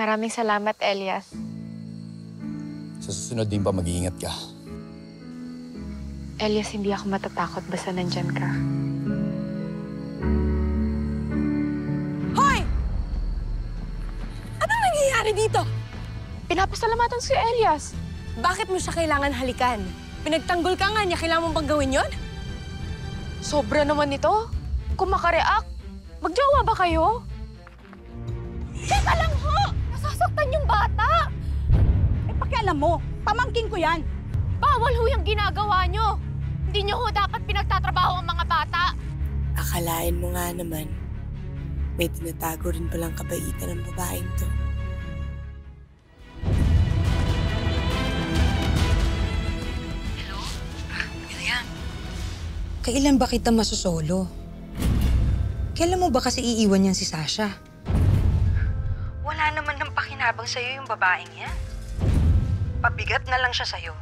Maraming salamat, Elias. Sa susunod din pa, mag-iingat ka. Elias, hindi ako matatakot basta nandyan ka. Hoy! Anong nangyayari dito? Pinapasalamatan si Elias. Bakit mo siya kailangan halikan? Pinagtanggol ka nga niya, kailangan mong bang gawin yun? Sobra naman ito. Kung makareact, magjowa ba kayo? Teka lang ho! Nasasaktan yung bata! Eh, pakialam mo, pamangkin ko yan. Bawal ho yung ginagawa nyo. Hindi nyo ho dapat pinagtatrabaho ang mga bata. Akalain mo nga naman, may tinatago rin palang kabaitan ng babaeng to. Hello? Miriam? Kailan ba kita masusolo? Kailan mo ba kasi iiwan yan si Sasha? Wala naman ng pakinabang sa'yo yung babaeng yan. Pabigat na lang siya sa'yo.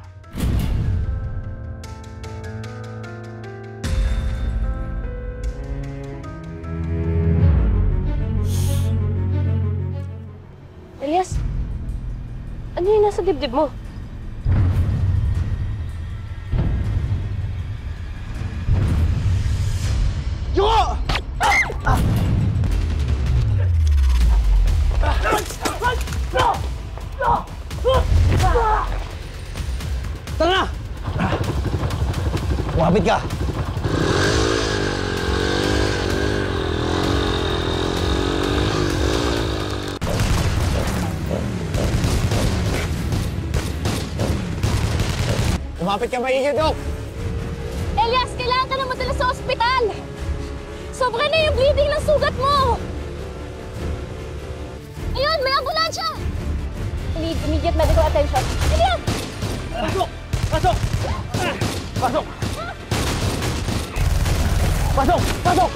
Elias, ano yung nasa dibdib mo? Yuko! Tara na! Kumapit ka! Kumapit ka maigi, Dok! Elias, kailangan ka na madala sa ospital! Sobra na yung bleeding ng sugat mo! Ayun, may ambulansya! I need immediate medical attention. Elias! Pasok! Pasok! Pasok! Pasok! Pasok!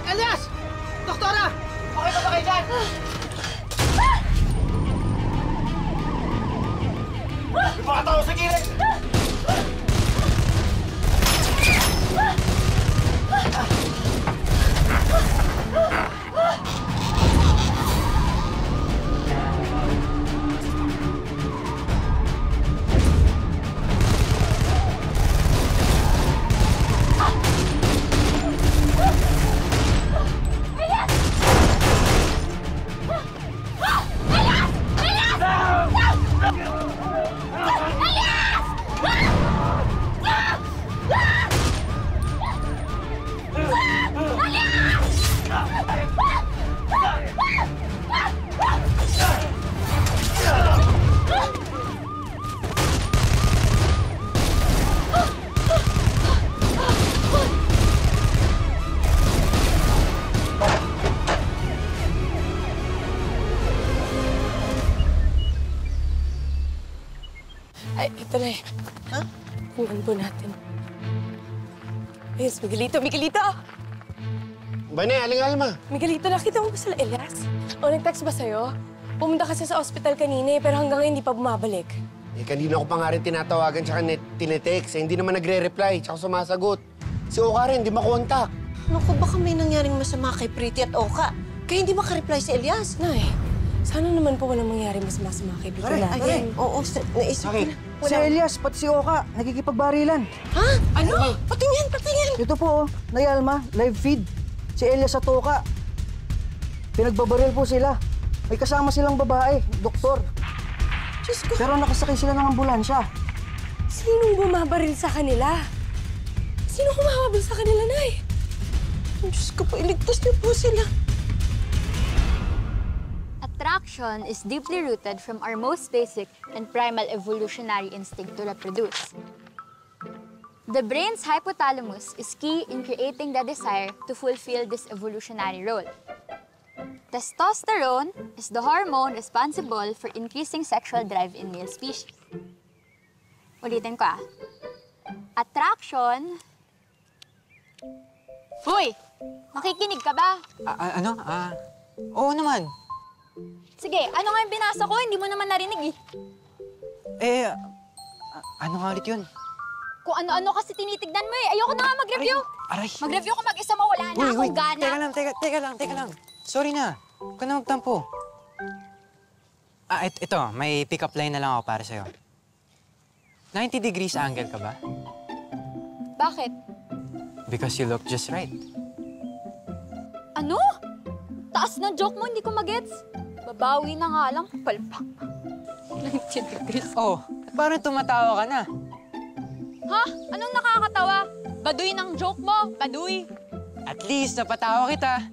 Elias! Doktora! Okay ba kayo dyan? Yung mga tao sa gilid! Ay, ito na eh. Ha? Kuhan po natin. Yes, Miguelito, Miguelito! Bane, aling Alma. Miguelito, nakita mo ba sila Elias? O, nag-text ba sa'yo? Pumunta kasi sa ospital kanina eh, pero hanggang ngayon hindi pa bumabalik. Eh, kanina ko pa nga rin tinatawagan tsaka tinetext. Eh, hindi naman nagre-reply tsaka sumasagot. Si Oka rin, hindi makontak. Naku, baka may nangyaring masama kay Pretty at Oka. Kaya hindi makareply si Elias. Nay, sana naman po walang mangyari mas masama kay Bito natin. Ay, oo, naisip ko na. Si Elias, pati si Oka, nagikipagbarilan. Ha? Ano? Patingin, patingin. Ito po, Nay Alma, live feed. Si Elias at Oka. Pinagbabaril po sila. May kasama silang babae, doktor. Diyos ko, Pero nakasakay sila ng ambulansya. sinong bumabaril sa kanila? Sinong bumabaril sa kanila, Nay? Diyos ko po, iligtas niyo po sila. Attraction is deeply rooted from our most basic and primal evolutionary instinct to reproduce. The brain's hypothalamus is key in creating the desire to fulfill this evolutionary role. Testosterone is the hormone responsible for increasing sexual drive in male species. Ulitin ko ah. Attraction... Hoy! Makikinig ka ba? Oo naman. Sige, ano nga yung binasa ko? Hindi mo naman narinig eh. Ano nga ulit yun? Kung ano-ano kasi tinitignan mo eh. Ayoko na nga mag-review. Aray! Mag-review ko mag-isa mo, wala na akong gana. Teka lang. Sorry na. Huwag ka na magtampo. Ito, may pick-up line na lang ako para sa'yo. 90 degrees angle ka ba? Bakit? Because you look just right. Ano? Taas ng joke mo, hindi ko magets. Babawi na nga lang, palpak. 90 degrees. Oh, parang tumatawa ka na. Ha? Anong nakakatawa? Baduy ng joke mo, baduy. At least, napatawa kita.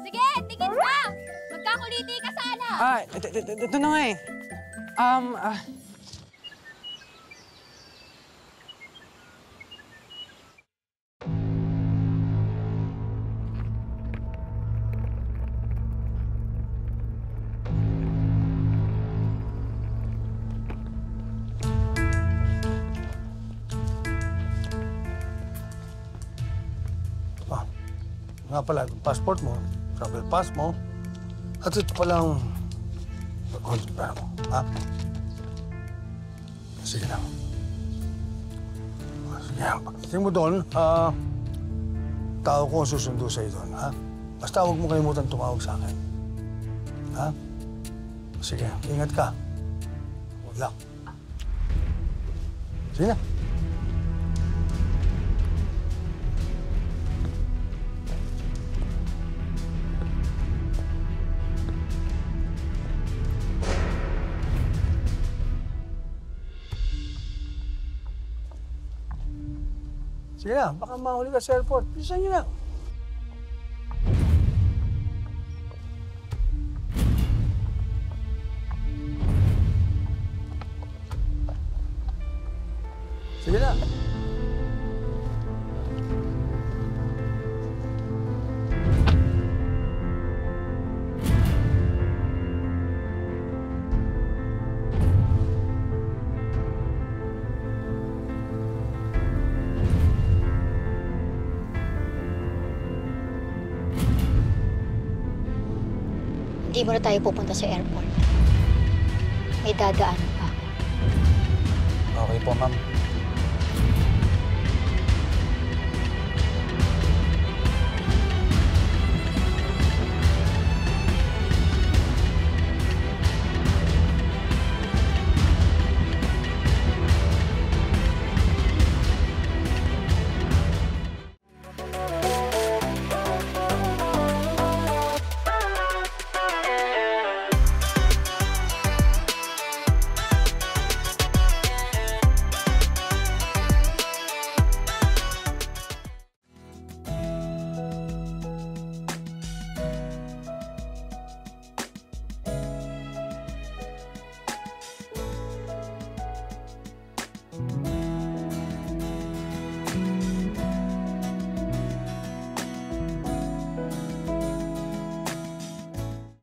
Sige, tingin ka! Magkakuliti ka sana! Ito na nga eh. Nga pala, passport mo, travel pass mo, at ito palang pera mo, ha? Sige lang. Sige, pagdating mo doon, tao ko ang susundo sa'yo doon, ha? Basta huwag mo kalimutan tumawag sa akin. Ha? Sige, ingat ka. Good luck. Sige na. Sige na, baka mahuli ka sa airport. Bilisan niyo na. Sige na. Hindi mo na tayo pupunta sa airport. May dadaan pa ako. Okay po, ma'am.